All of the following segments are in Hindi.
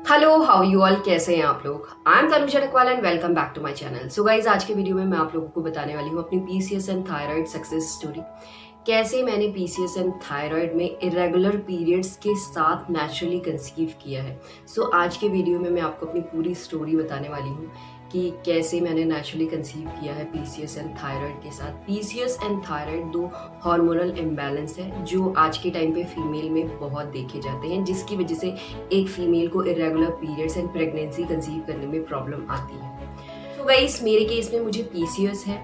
हेलो, हाउ यू ऑल, कैसे हैं आप लोग। I am Tanuja Rakhwal and welcome back to my channel. So guys, आज के वीडियो में मैं आप लोगों को बताने वाली हूँ अपनी PCS and thyroid success story. कैसे मैंने पीसीएस एंड थायराइड में इरेगुलर पीरियड्स के साथ नेचुरली कंसीव किया है। सो आज के वीडियो में मैं आपको अपनी पूरी स्टोरी बताने वाली हूँ कि कैसे मैंने नेचुरली कंसीव किया है पीसीएस एंड थायराइड के साथ। पीसीएस एंड थायराइड दो हार्मोनल इम्बैलेंस है जो आज के टाइम पे फीमेल में बहुत देखे जाते हैं, जिसकी वजह से एक फीमेल को irregular periods and pregnancy conceive करने में प्रॉब्लम आती है। तो गाइस, मेरे केस में मुझे पीसीएस है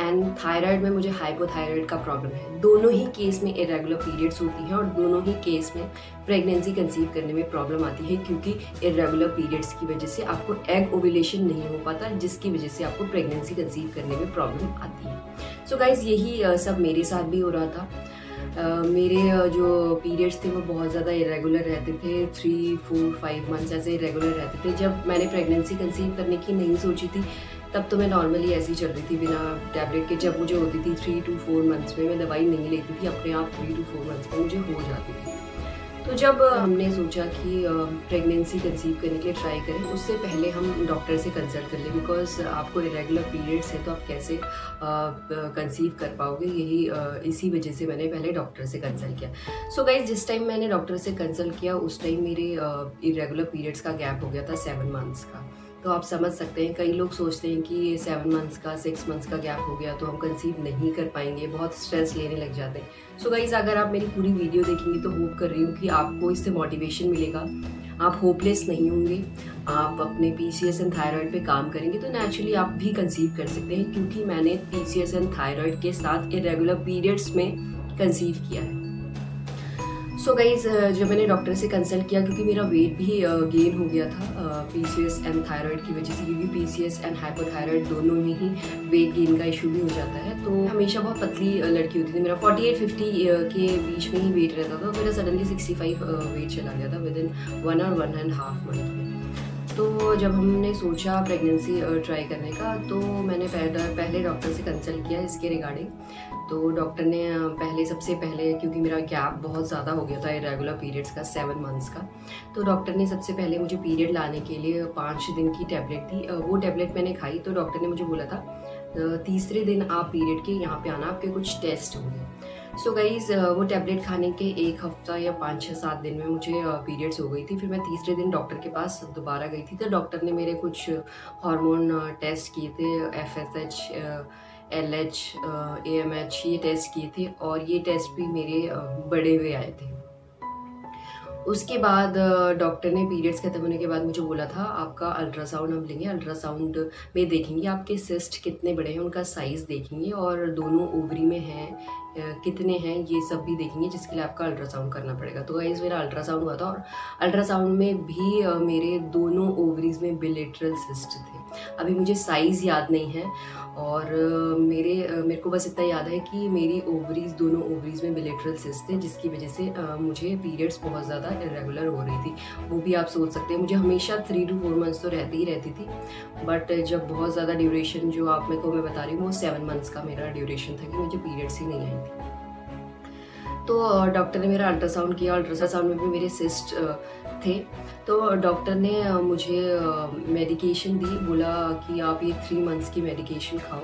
एंड थायराइड में मुझे हाइपोथायराइड का प्रॉब्लम है। दोनों ही केस में इरेगुलर पीरियड्स होती हैं और दोनों ही केस में प्रेगनेंसी कंसीव करने में प्रॉब्लम आती है, क्योंकि इरेगुलर पीरियड्स की वजह से आपको एग ओव्यूलेशन नहीं हो पाता, जिसकी वजह से आपको प्रेगनेंसी कंसीव करने में प्रॉब्लम आती है। सो गाइस, यही सब मेरे साथ भी हो रहा था। मेरे जो पीरियड्स थे वो बहुत ज़्यादा इरेगुलर रहते थे। 3, 4, 5 मंथ्स ऐसे इरेगुलर रहते थे। जब मैंने प्रेगनेंसी कंसीव करने की नहीं सोची थी, तब तो मैं नॉर्मली ऐसी चल रही थी बिना टैबलेट के। जब मुझे होती थी 3 to 4 मंथ्स में, मैं दवाई नहीं लेती थी, अपने आप 3 to 4 मंथ्स में मुझे हो जाती थी। तो जब हमने सोचा कि प्रेगनेंसी कंसीव करने के लिए ट्राई करें, उससे पहले हम डॉक्टर से कंसल्ट कर लें, बिकॉज आपको इरेगुलर पीरियड्स है तो आप कैसे कंसीव कर पाओगे। इसी वजह से मैंने पहले डॉक्टर से कंसल्ट किया। सो गाइज, जिस टाइम मैंने डॉक्टर से कंसल्ट किया उस टाइम मेरे इरेगुलर पीरियड्स का गैप हो गया था 7 मंथ्स का। तो आप समझ सकते हैं, कई लोग सोचते हैं कि 7 मंथ्स का 6 मंथ्स का गैप हो गया तो हम कंसीव नहीं कर पाएंगे, बहुत स्ट्रेस लेने लग जाते हैं। सो गाइज, अगर आप मेरी पूरी वीडियो देखेंगे तो होप कर रही हूँ कि आपको इससे मोटिवेशन मिलेगा, आप होपलेस नहीं होंगे। आप अपने पीसीएस एंड थायराइड पे काम करेंगे तो नेचुरली आप भी कंसीव कर सकते हैं, क्योंकि मैंने पीसीएस एंड थायराइड के साथ इरेगुलर पीरियड्स में कंसीव किया है। सो गाइज, जब मैंने डॉक्टर से कंसल्ट किया, क्योंकि मेरा वेट भी गेन हो गया था पीसीएस एंड थायराइड की वजह से, क्योंकि पीसीएस एंड हाइपोथायराइड दोनों में ही वेट गेन का इशू भी हो जाता है। तो हमेशा बहुत पतली लड़की होती थी, मेरा 48-50 के बीच में ही वेट रहता था। मेरा सडनली 65 वेट चला गया था विद इन 1 और 1.5 मंथ में। तो जब हमने सोचा प्रेगनेंसी ट्राई करने का, तो मैंने पहले डॉक्टर से कंसल्ट किया इसके रिगार्डिंग। तो डॉक्टर ने सबसे पहले, क्योंकि मेरा गैप बहुत ज़्यादा हो गया था इरेगुलर पीरियड्स का 7 मंथ्स का, तो डॉक्टर ने सबसे पहले मुझे पीरियड लाने के लिए 5 दिन की टैबलेट दी। वो टैबलेट मैंने खाई तो डॉक्टर ने मुझे बोला था तीसरे दिन आप पीरियड के यहाँ पे आना, आपके कुछ टेस्ट होंगे। सो गाइज, वो टैबलेट खाने के 1 हफ्ता या 5-6-7 दिन में मुझे पीरियड्स हो गई थी। फिर मैं तीसरे दिन डॉक्टर के पास दोबारा गई थी, तो डॉक्टर ने मेरे कुछ हार्मोन टेस्ट किए थे, FSH, LH, AMH, ये टेस्ट किए थे और ये टेस्ट भी मेरे बड़े हुए आए थे। उसके बाद डॉक्टर ने पीरियड्स खत्म होने के बाद मुझे बोला था आपका अल्ट्रासाउंड हम लेंगे, अल्ट्रासाउंड में देखेंगे आपके सिस्ट कितने बड़े हैं, उनका साइज़ देखेंगे और दोनों ओवरी में हैं कितने हैं, ये सब भी देखेंगे, जिसके लिए आपका अल्ट्रासाउंड करना पड़ेगा। तो गाइस, मेरा अल्ट्रासाउंड हुआ था और अल्ट्रासाउंड में भी मेरे दोनों ओवरीज में बिलेटरल सिस्ट थे। अभी मुझे साइज़ याद नहीं है और मेरे को बस इतना याद है कि मेरी दोनों ओवरीज में बिलेटरल सिस्ट थे, जिसकी वजह से मुझे पीरियड्स बहुत ज़्यादा इरेगुलर हो रही थी। वो भी आप सोच सकते हैं, मुझे हमेशा 3 to 4 मंथ्स तो रहती ही रहती थी, बट जब बहुत ज़्यादा ड्यूरेशन जो आप मेरे को मैं बता रही हूँ वो 7 मंथ्स का मेरा ड्यूरेशन था कि मुझे पीरियड्स ही नहीं आई थी। तो डॉक्टर ने मेरा अल्ट्रासाउंड किया, अल्ट्रासाउंड में भी मेरे सिस्ट थे। तो डॉक्टर ने मुझे मेडिकेशन दी, बोला कि आप ये 3 मंथ्स की मेडिकेशन खाओ।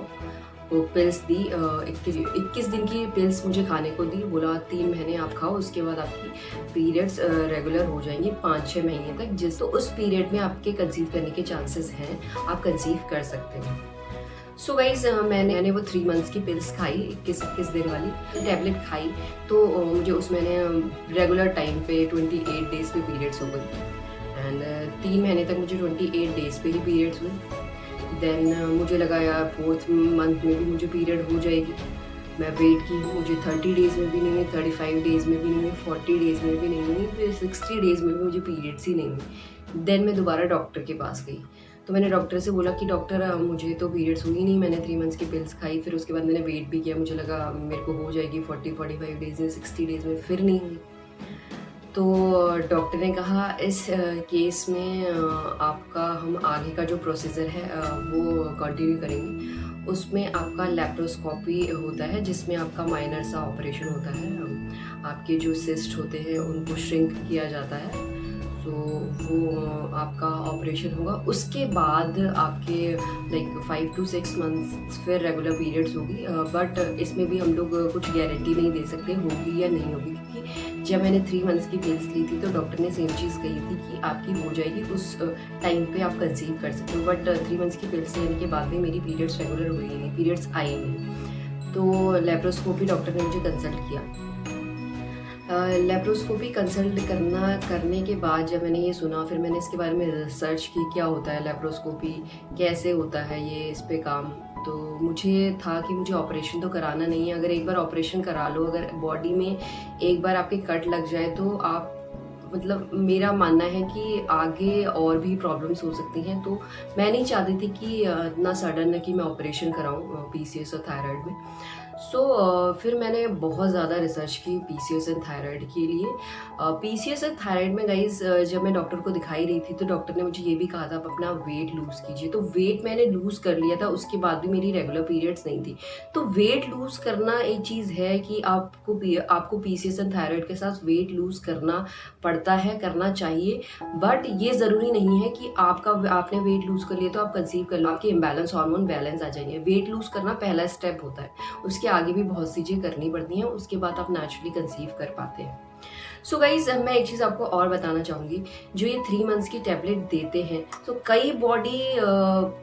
वो पिल्स दी, 21 दिन की पिल्स मुझे खाने को दी, बोला 3 महीने आप खाओ, उसके बाद आपकी पीरियड्स रेगुलर हो जाएंगी 5-6 महीने तक, तो उस पीरियड में आपके कंसीव करने के चांसेस हैं, आप कंसीव कर सकते हैं। सो गाइज, मैंने वो 3 मंथ्स की पिल्स खाई, 21 दिन वाली टैबलेट खाई, तो मुझे उसमें रेगुलर टाइम पे 28 डेज पे पीरियड्स हो गई एंड 3 महीने तक मुझे 28 डेज पे ही पीरियड्स हुई। देन मुझे लगा यार 4th मंथ में भी मुझे पीरियड हो जाएगी। मैं वेट की, मुझे 30 डेज़ में भी नहीं हुई, 35 डेज़ में भी नहीं हुई, 40 डेज़ में भी नहीं हुई, फिर 60 डेज़ में भी मुझे पीरियड्स ही नहीं हुई। देन मैं दोबारा डॉक्टर के पास गई, तो मैंने डॉक्टर से बोला कि डॉक्टर मुझे तो पीरियड्स हुई नहीं, मैंने 3 मंथ्स की पिल्स खाई, फिर उसके बाद मैंने वेट भी किया, मुझे लगा मेरे को हो जाएगी 40-45 डेज़ में, 60 डेज़ में, फिर नहीं हुई। तो डॉक्टर ने कहा इस केस में आपका हम आगे का जो प्रोसीजर है वो कंटिन्यू करेंगे। उसमें आपका लैप्रोस्कोपी होता है, जिसमें आपका माइनर सा ऑपरेशन होता है, आपके जो सिस्ट होते हैं उनको श्रिंक किया जाता है। सो वो आपका ऑपरेशन होगा। उसके बाद आपके लाइक 5 to 6 मंथ्स फिर रेगुलर पीरियड्स होगी। बट इसमें भी हम लोग कुछ गारंटी नहीं दे सकते होगी या नहीं होगी, क्योंकि जब मैंने 3 मंथ्स की पिल्स ली थी तो डॉक्टर ने सेम चीज़ कही थी कि आपकी हो जाएगी, उस टाइम पे आप कंसीव कर सकते हो। बट 3 मंथ्स की पिल्स लेने के बाद भी मेरी पीरियड्स रेगुलर हुई नहीं, पीरियड्स आई नहीं। तो लेप्रोस्कोपी डॉक्टर ने मुझे कंसल्ट किया। लेप्रोस्कोपी कंसल्ट करने के बाद जब मैंने ये सुना, फिर मैंने इसके बारे में रिसर्च की, क्या होता है लेप्रोस्कोपी, कैसे होता है ये इस पे काम। तो मुझे था कि मुझे ऑपरेशन तो कराना नहीं है। अगर एक बार ऑपरेशन करा लो, अगर बॉडी में एक बार आपके कट लग जाए तो आप मतलब मेरा मानना है कि आगे और भी प्रॉब्लम्स हो सकती हैं। तो मैं नहीं चाहती थी कि इतना सडन कि मैं ऑपरेशन कराऊँ पीसीएस और थायराइड में। फिर मैंने बहुत ज़्यादा रिसर्च की पीसीएस एंड थायराइड के लिए। पीसीएस एंड थायराइड में गाइज जब मैं डॉक्टर को दिखाई रही थी तो डॉक्टर ने मुझे ये भी कहा था आप अपना वेट लूज़ कीजिए। तो वेट मैंने लूज़ कर लिया था, उसके बाद भी मेरी रेगुलर पीरियड्स नहीं थी। तो वेट लूज़ करना एक चीज़ है कि आपको पीसीएस एंड थायराइड के साथ वेट लूज़ करना पड़ता है, करना चाहिए। बट ये ज़रूरी नहीं है कि आपने वेट लूज़ कर लिया तो आप कंसीव कर लो, आपके इम्बैलेंस हार्मोन बैलेंस आ जाएंगे। वेट लूज़ करना पहला स्टेप होता है, उसके आगे भी बहुत सी चीज़ें करनी पड़ती हैं, उसके बाद आप नेचुरली कंसीव कर पाते हैं। सो गाइज मैं एक चीज़ आपको और बताना चाहूँगी, जो ये 3 मंथ्स की टैबलेट देते हैं तो कई बॉडी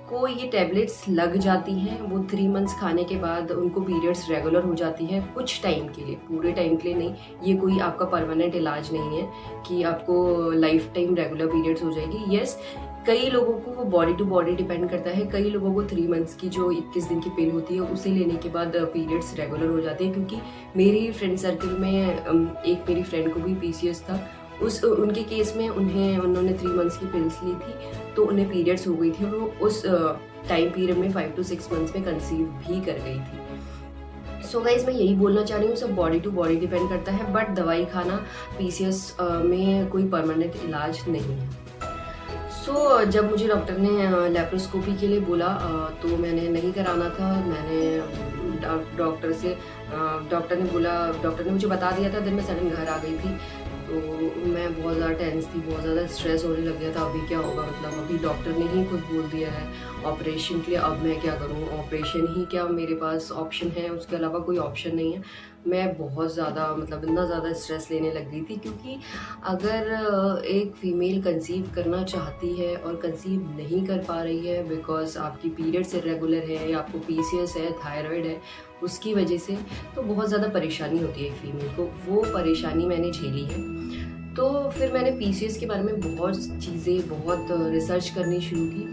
को ये टैबलेट्स लग जाती हैं। वो 3 मंथ्स खाने के बाद उनको पीरियड्स रेगुलर हो जाती है कुछ टाइम के लिए, पूरे टाइम के लिए नहीं। ये कोई आपका परमानेंट इलाज नहीं है कि आपको लाइफ टाइम रेगुलर पीरियड्स हो जाएगी। येस, कई लोगों को वो बॉडी टू बॉडी डिपेंड करता है। कई लोगों को 3 मंथ्स की जो 21 दिन की पिल होती है उसे लेने के बाद पीरियड्स रेगुलर हो जाते हैं। क्योंकि मेरी फ्रेंड सर्कल में एक मेरी फ्रेंड को भी पीसीएस था, उनके केस में उन्होंने 3 मंथ्स की पिल्स ली थी तो उन्हें पीरियड्स हो गई थी और वो उस टाइम पीरियड में 5 to 6 मंथ्स में कंसीव भी कर गई थी। सो गाइज मैं यही बोलना चाह रही हूँ, सब बॉडी टू बॉडी डिपेंड करता है। बट दवाई खाना पीसीएस में कोई परमानेंट इलाज नहीं है। जब मुझे डॉक्टर ने लेप्रोस्कोपी के लिए बोला तो मैंने नहीं कराना था। मैंने डॉक्टर ने मुझे बता दिया था। दिन में सडन घर आ गई थी तो मैं बहुत ज़्यादा टेंस थी, बहुत ज़्यादा स्ट्रेस होने लग गया था। अभी क्या होगा, मतलब अभी डॉक्टर ने ही खुद बोल दिया है ऑपरेशन के लिए, अब मैं क्या करूँ, ऑपरेशन ही क्या मेरे पास ऑप्शन है, उसके अलावा कोई ऑप्शन नहीं है। मैं बहुत ज़्यादा मतलब इतना ज़्यादा स्ट्रेस लेने लग गई थी, क्योंकि अगर एक फ़ीमेल कंसीव करना चाहती है और कंसीव नहीं कर पा रही है बिकॉज आपकी पीरियड्स इरेगुलर है या आपको पीसीएस है, थायराइड है, उसकी वजह से तो बहुत ज़्यादा परेशानी होती है फीमेल को। वो परेशानी मैंने झेली है। तो फिर मैंने पीसीएस के बारे में बहुत चीज़ें, बहुत रिसर्च करनी शुरू की।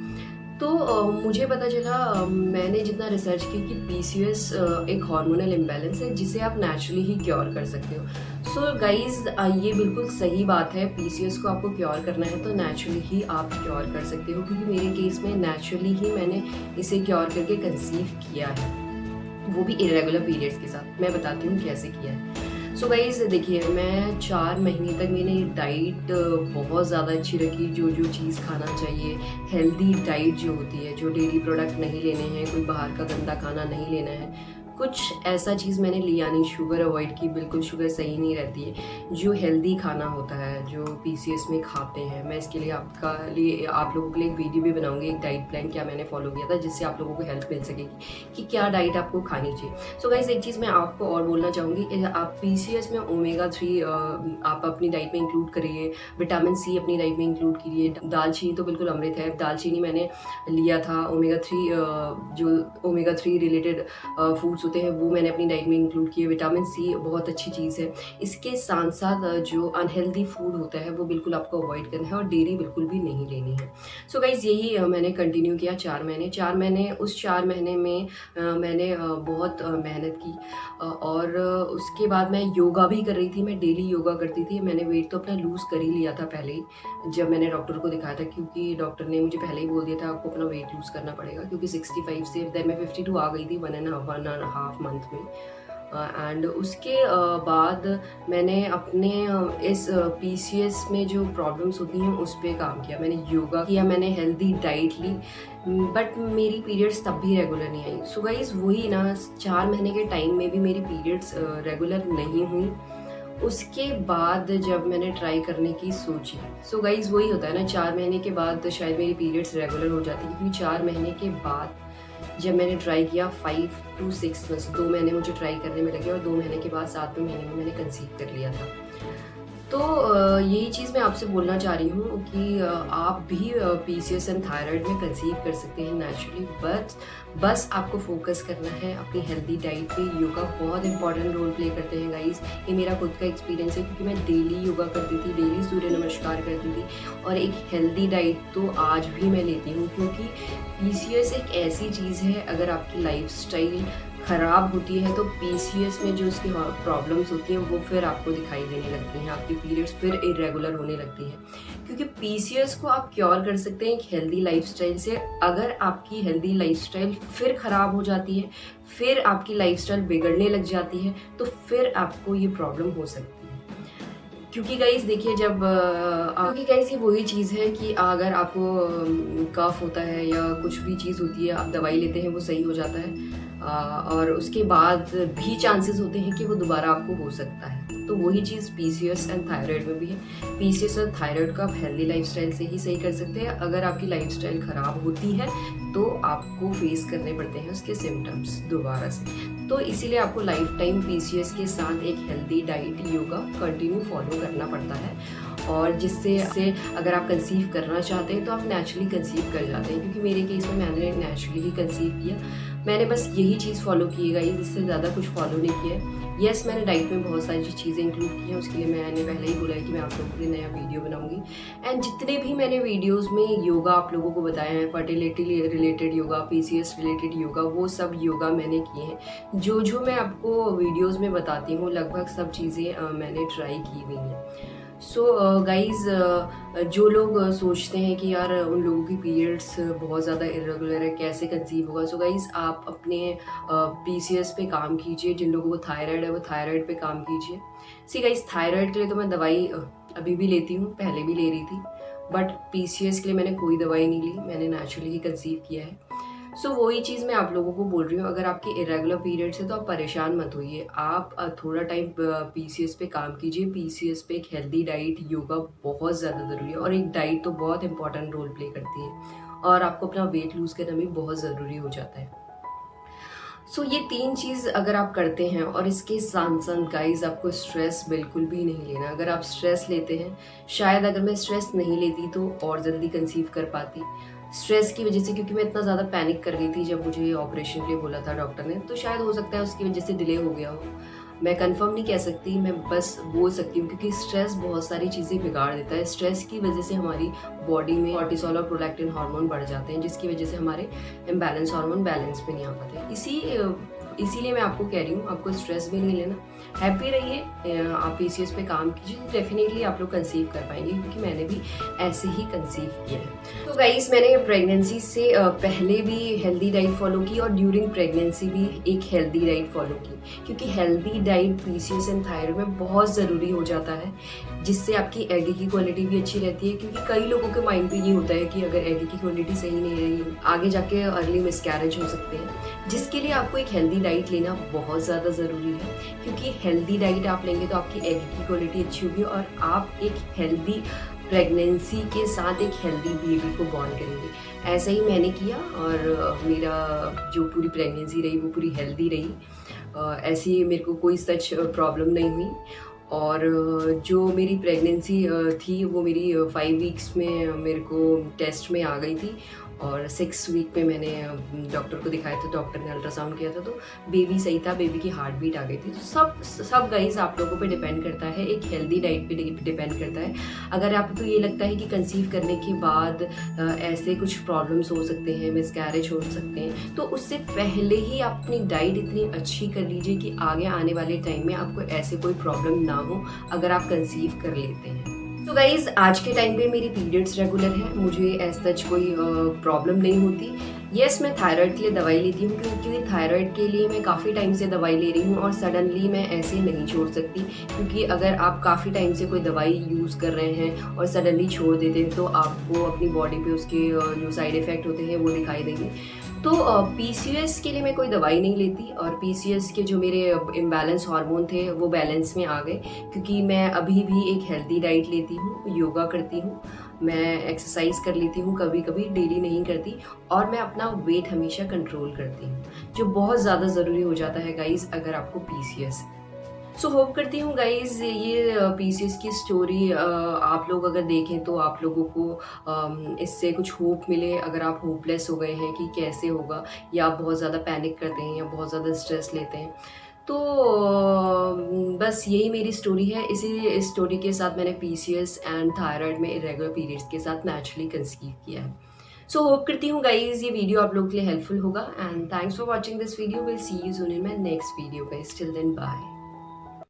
तो मुझे पता चला, मैंने जितना रिसर्च की कि पीसीएस एक हार्मोनल इम्बैलेंस है जिसे आप नेचुरली ही क्योर कर सकते हो। सो गाइज ये बिल्कुल सही बात है, पीसीएस को आपको क्योर करना है तो नेचुरली ही आप क्योर कर सकते हो। क्योंकि मेरे केस में नेचुरली ही मैंने इसे क्योर करके कंसीव किया है, वो भी इरेगुलर पीरियड्स के साथ। मैं बताती हूँ कैसे किया है। सो गाइज देखिए, मैं 4 महीने तक मैंने डाइट बहुत ज़्यादा अच्छी रखी। जो चीज़ खाना चाहिए, हेल्दी डाइट जो होती है, जो डेयरी प्रोडक्ट नहीं लेने हैं, कोई बाहर का गंदा खाना नहीं लेना है, कुछ ऐसा चीज़ मैंने लिया नहीं। शुगर अवॉइड की, बिल्कुल शुगर सही नहीं रहती है। जो हेल्दी खाना होता है, जो पीसीएस में खाते हैं, मैं इसके लिए आप लोगों के लिए एक वीडियो भी बनाऊंगी, एक डाइट प्लान क्या मैंने फॉलो किया था, जिससे आप लोगों को हेल्प मिल सकेगी कि क्या डाइट आपको खानी चाहिए। सो गाइस एक चीज़ मैं आपको और बोलना चाहूँगी, आप पीसीएस में ओमेगा 3 आप अपनी डाइट में इंक्लूड करिए, विटामिन सी अपनी डाइट में इंक्लूड कीजिए। दालचीनी तो बिल्कुल अमृत है, दालचीनी मैंने लिया था। ओमेगा 3 रिलेटेड फूड्स होते हैं वो मैंने अपनी डाइट में इंक्लूड किए। विटामिन सी बहुत अच्छी चीज़ है। इसके साथ साथ जो अनहेल्दी फूड होता है वो बिल्कुल आपको अवॉइड करना है और डेयरी बिल्कुल भी नहीं लेनी है। सो गाइज यही मैंने कंटिन्यू किया 4 महीने। उस 4 महीने में मैंने बहुत मेहनत की और उसके बाद मैं योगा भी कर रही थी। मैं डेली योगा करती थी। मैंने वेट तो अपना लूज़ कर ही लिया था पहले ही, जब मैंने डॉक्टर को दिखाया था, क्योंकि डॉक्टर ने मुझे पहले ही बोल दिया था आपको अपना वेट लूज़ करना पड़ेगा, क्योंकि 65 से देन मैं 52 आ गई थी 1.5 मंथ में। एंड उसके बाद मैंने अपने इस पीसीएस में जो प्रॉब्लम्स होती हैं उस पर काम किया। मैंने योगा किया, मैंने हेल्दी डाइट ली, बट मेरी पीरियड्स तब भी रेगुलर नहीं आई। सो गाइस वही ना, 4 महीने के टाइम में भी मेरी पीरियड्स रेगुलर नहीं हुई उसके बाद जब मैंने ट्राई करने की सोची, सो गाइज वही होता है ना, 4 महीने के बाद शायद मेरी पीरियड्स रेगुलर हो जाती है, क्योंकि 4 महीने के बाद जब मैंने ट्राई किया 5 to 6 मंथ्स, 2 महीने मुझे ट्राई करने में लगे और 2 महीने के बाद 7वें महीने में मैंने कंसीव कर लिया था। तो यही चीज़ मैं आपसे बोलना चाह रही हूँ कि आप भी पीसीओएस एंड थायराइड में कंसीव कर सकते हैं नेचुरली, बस आपको फोकस करना है अपनी हेल्दी डाइट पे। योगा बहुत इंपॉर्टेंट रोल प्ले करते हैं गाइस। ये मेरा खुद का एक्सपीरियंस है, क्योंकि मैं डेली योगा करती थी, डेली सूर्य नमस्कार करती थी, और एक हेल्दी डाइट तो आज भी मैं लेती हूँ, क्योंकि पीसीओएस एक ऐसी चीज़ है, अगर आपकी लाइफस्टाइल ख़राब होती है तो पीसीओएस में जो उसकी प्रॉब्लम्स होती हैं वो फिर आपको दिखाई देने लगती हैं, आपकी पीरियड्स फिर इरेगुलर होने लगती हैं। क्योंकि पीसीओएस को आप क्योर कर सकते हैं एक हेल्दी लाइफस्टाइल से। अगर आपकी हेल्दी लाइफस्टाइल फिर ख़राब हो जाती है, फिर आपकी लाइफस्टाइल बिगड़ने लग जाती है, तो फिर आपको ये प्रॉब्लम हो सकती है। क्योंकि गाइस देखिए, क्योंकि गाइस ये वही चीज़ है कि अगर आपको कफ होता है या कुछ भी चीज़ होती है, आप दवाई लेते हैं, वो सही हो जाता है, और उसके बाद भी चांसेस होते हैं कि वो दोबारा आपको हो सकता है। तो वही चीज़ पीसीओएस एंड थायराइड में भी है। पीसीओएस और थायराइड को आप हेल्दी लाइफस्टाइल से ही सही कर सकते हैं। अगर आपकी लाइफस्टाइल ख़राब होती है तो आपको फेस करने पड़ते हैं उसके सिम्टम्स दोबारा से। तो इसीलिए आपको लाइफ टाइम पीसीओएस के साथ एक healthy diet, yoga continue follow करना पड़ता है, और जिससे अगर आप कंसीव करना चाहते हैं तो आप नेचुरली कंसीव कर जाते हैं। क्योंकि मेरे केस में मैंने नेचुरली ही कंसीव किया, मैंने बस यही चीज़ फॉलो की गई, इससे ज़्यादा कुछ फॉलो नहीं किया है। येस, मैंने डाइट में बहुत सारी चीज़ें इंक्लूड की हैं, उसके लिए मैंने पहले ही बोला है कि मैं आप लोगों के लिए नया वीडियो बनाऊंगी। एंड जितने भी मैंने वीडियोस में योगा आप लोगों को बताया है, fertility related yoga, PCOS related yoga, वो सब योगा मैंने किए हैं। जो मैं आपको वीडियोस में बताती हूँ, लगभग सब चीज़ें मैंने ट्राई की हुई हैं। सो गाइज़, जो लोग सोचते हैं कि यार उन लोगों की पीरियड्स बहुत ज़्यादा इरेगुलर है, कैसे कंसीव होगा, सो गाइज़ आप अपने पीसीओएस पे काम कीजिए। जिन लोगों को थायराइड है वो थायराइड पे काम कीजिए। सी गाइज़, थायराइड के लिए तो मैं दवाई अभी भी लेती हूँ, पहले भी ले रही थी, बट पीसीओएस के लिए मैंने कोई दवाई नहीं ली, मैंने नेचुरली ही कंसीव किया है। सो वही चीज़ मैं आप लोगों को बोल रही हूँ, अगर आपके इरेगुलर पीरियड्स है तो आप परेशान मत होइए। आप थोड़ा टाइम पीसीओएस पे काम कीजिए। पीसीओएस पे एक हेल्दी डाइट, योगा बहुत ज़्यादा ज़रूरी है, और एक डाइट तो बहुत इंपॉर्टेंट रोल प्ले करती है, और आपको अपना वेट लूज़ करना भी बहुत ज़रूरी हो जाता है। सो ये 3 चीज़ अगर आप करते हैं, और इसके साथ साथ गाइज आपको स्ट्रेस बिल्कुल भी नहीं लेना। अगर आप स्ट्रेस लेते हैं, शायद अगर मैं स्ट्रेस नहीं लेती तो और जल्दी कंसीव कर पाती। स्ट्रेस की वजह से, क्योंकि मैं इतना ज़्यादा पैनिक कर गई थी जब मुझे ऑपरेशन के लिए बोला था डॉक्टर ने, तो शायद हो सकता है उसकी वजह से डिले हो गया हो। मैं कंफर्म नहीं कह सकती, मैं बस बोल सकती हूँ, क्योंकि स्ट्रेस बहुत सारी चीज़ें बिगाड़ देता है। स्ट्रेस की वजह से हमारी बॉडी में कॉर्टिसोल और प्रोलैक्टिन हार्मोन बढ़ जाते हैं, जिसकी वजह से हमारे इम्बैलेंस हार्मोन बैलेंस पे नहीं आ पाते। इसीलिए मैं आपको कह रही हूँ, आपको स्ट्रेस भी नहीं लेना, हैप्पी रहिए, आप पीसीओएस पे काम कीजिए, डेफिनेटली आप लोग कंसीव कर पाएंगे, क्योंकि मैंने भी ऐसे ही कंसीव किया है। तो गाइस, मैंने प्रेगनेंसी से पहले भी हेल्दी डाइट फॉलो की, और ड्यूरिंग प्रेगनेंसी भी एक हेल्दी डाइट फॉलो की, क्योंकि healthy diet PCOS and thyroid में बहुत ज़रूरी हो जाता है, जिससे आपकी एग की क्वालिटी भी अच्छी रहती है। क्योंकि कई लोगों के माइंड पे ये होता है कि अगर एग की क्वालिटी सही नहीं रही, आगे जाके अर्ली मिसकैरेज हो सकते हैं, जिसके लिए आपको एक हेल्दी डाइट लेना बहुत ज़्यादा ज़रूरी है। क्योंकि हेल्दी डाइट आप लेंगे तो आपकी एग की क्वालिटी अच्छी होगी, और आप एक हेल्दी प्रेगनेंसी के साथ एक हेल्दी बेबी को बॉर्न करेंगे। ऐसा ही मैंने किया, और मेरा जो पूरी प्रेगनेंसी रही वो पूरी हेल्दी रही। ऐसी मेरे को कोई सच प्रॉब्लम नहीं हुई, और जो मेरी प्रेगनेंसी थी वो मेरी 5 वीक्स में मेरे को टेस्ट में आ गई थी, और 6 वीक पे मैंने डॉक्टर को दिखाया था, डॉक्टर ने अल्ट्रासाउंड किया था, तो बेबी सही था, बेबी की हार्ट बीट आ गई थी। तो सब गाइस आप लोगों पे डिपेंड करता है, एक हेल्दी डाइट पे डिपेंड करता है। अगर आपको ये लगता है कि कंसीव करने के बाद ऐसे कुछ प्रॉब्लम्स हो सकते हैं, मिसकैरेज हो सकते हैं, तो उससे पहले ही आप अपनी डाइट इतनी अच्छी कर लीजिए कि आगे आने वाले टाइम में आपको ऐसे कोई प्रॉब्लम ना हो, अगर आप कंसीव कर लेते हैं। तो गाइज, आज के टाइम पे मेरी पीरियड्स रेगुलर है, मुझे एज सच कोई प्रॉब्लम नहीं होती। येस, मैं थायराइड के लिए दवाई लेती हूँ क्योंकि थायराइड के लिए मैं काफ़ी टाइम से दवाई ले रही हूँ और सडनली मैं ऐसे नहीं छोड़ सकती, क्योंकि अगर आप काफ़ी टाइम से कोई दवाई यूज़ कर रहे हैं और सडनली छोड़ देते हैं तो आपको अपनी बॉडी पे उसके जो साइड इफ़ेक्ट होते हैं वो दिखाई देंगे। तो पीसीओएस के लिए मैं कोई दवाई नहीं लेती और पीसीओएस के जो मेरे इम्बैलेंस हार्मोन थे वो बैलेंस में आ गए, क्योंकि मैं अभी भी एक हेल्दी डाइट लेती हूँ, योगा करती हूँ, मैं एक्सरसाइज कर लेती हूँ, कभी-कभी डेली नहीं करती, और मैं अपना वेट हमेशा कंट्रोल करती हूँ, जो बहुत ज़्यादा ज़रूरी हो जाता है गाइज़ अगर आपको पीसीओएस है। सो होप करती हूँ गाइज़ ये पीसीएस की स्टोरी आप लोग अगर देखें तो आप लोगों को इससे कुछ होप मिले, अगर आप होपलेस हो गए हैं कि कैसे होगा, या आप बहुत ज़्यादा पैनिक करते हैं या बहुत ज़्यादा स्ट्रेस लेते हैं। तो बस यही मेरी स्टोरी है। इसी स्टोरी के साथ मैंने पीसीएस एंड थायराइड में इरेगुलर पीरियड्स के साथ नेचुरली कंसीव किया है। सो होप करती हूँ गाइज़ ये वीडियो आप लोगों के लिए हेल्पफुल होगा, and thanks for watching this video. Will see you soon in my next video guys. Till then bye.